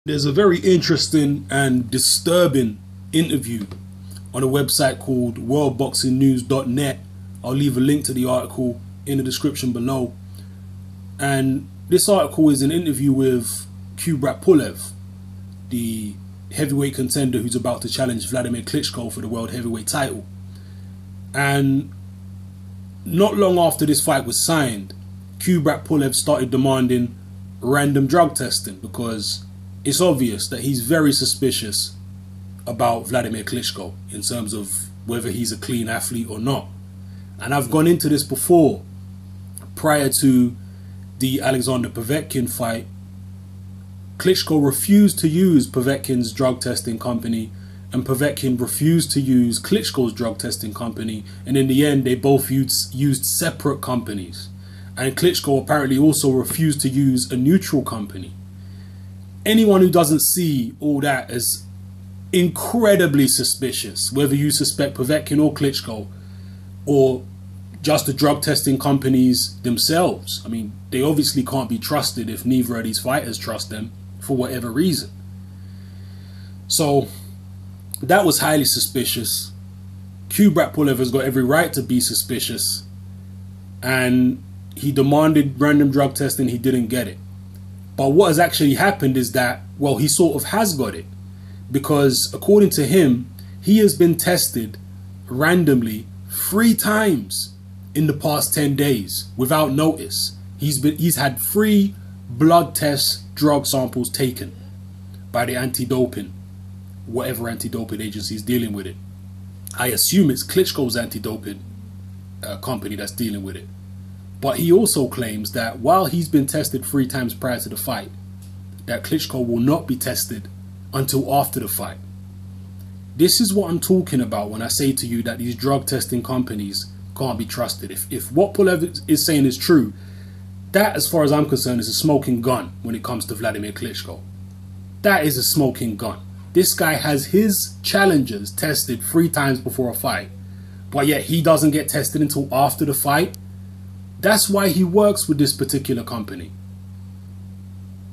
There's a very interesting and disturbing interview on a website called worldboxingnews.net. I'll leave a link to the article in the description below. And this article is an interview with Kubrat Pulev, the heavyweight contender who's about to challenge Wladimir Klitschko for the world heavyweight title. And not long after this fight was signed, Kubrat Pulev started demanding random drug testing because it's obvious that he's very suspicious about Wladimir Klitschko in terms of whether he's a clean athlete or not. And I've gone into this before. Prior to the Alexander Povetkin fight, Klitschko refused to use Povetkin's drug testing company, and Povetkin refused to use Klitschko's drug testing company, and in the end they both used separate companies. And Klitschko apparently also refused to use a neutral company. Anyone who doesn't see all that as incredibly suspicious, whether you suspect Povetkin or Klitschko or just the drug testing companies themselves, I mean, they obviously can't be trusted if neither of these fighters trust them for whatever reason. So that was highly suspicious. Kubrat Pulev has got every right to be suspicious, and he demanded random drug testing. He didn't get it. But what has actually happened is that, well, he sort of has got it, because according to him, he has been tested randomly 3 times in the past 10 days without notice. He's had 3 blood test drug samples taken by the anti-doping, whatever anti-doping agency is dealing with it. I assume it's Klitschko's anti-doping company that's dealing with it. But he also claims that while he's been tested 3 times prior to the fight, that Klitschko will not be tested until after the fight. This is what I'm talking about when I say to you that these drug testing companies can't be trusted. If what Pulev is saying is true, that, as far as I'm concerned, is a smoking gun when it comes to Wladimir Klitschko. That is a smoking gun. This guy has his challengers tested 3 times before a fight, but yet he doesn't get tested until after the fight. That's why he works with this particular company,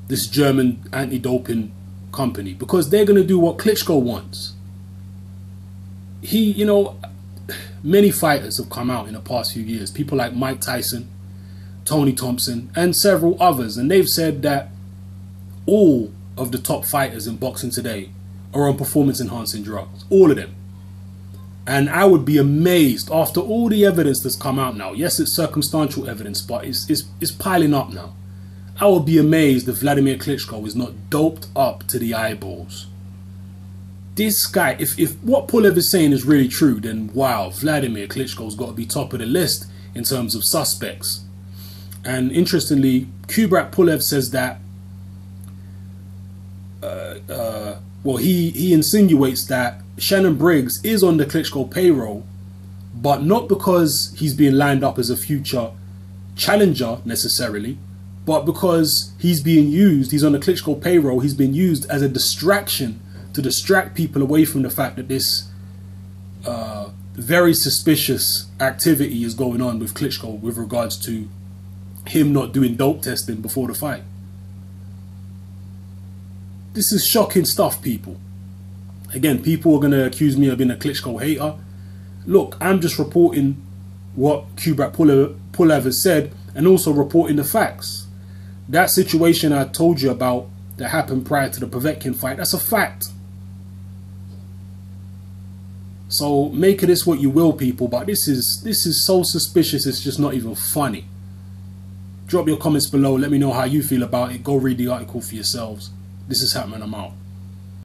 this German anti-doping company, because they're going to do what Klitschko wants. You know, many fighters have come out in the past few years, people like Mike Tyson, Tony Thompson, and several others, and they've said that all of the top fighters in boxing today are on performance-enhancing drugs, all of them. And I would be amazed after all the evidence that's come out now. Yes, it's circumstantial evidence, but it's piling up now. I would be amazed if Wladimir Klitschko is not doped up to the eyeballs. This guy, if what Pulev is saying is really true, then wow, Wladimir Klitschko's got to be top of the list in terms of suspects. And interestingly, Kubrat Pulev says that, well, he insinuates that Shannon Briggs is on the Klitschko payroll, but not because he's being lined up as a future challenger necessarily, but because he's being used, he's on the Klitschko payroll, he's been used as a distraction to distract people away from the fact that this very suspicious activity is going on with Klitschko with regards to him not doing dope testing before the fight. This is shocking stuff, people. Again, people are going to accuse me of being a Klitschko hater. Look, I'm just reporting what Kubrat Pulev has said and also reporting the facts. That situation I told you about that happened prior to the Povetkin fight, that's a fact. So make of this what you will, people, but this is so suspicious, it's just not even funny. Drop your comments below, let me know how you feel about it. Go read the article for yourselves. This is Hatman, I'm out.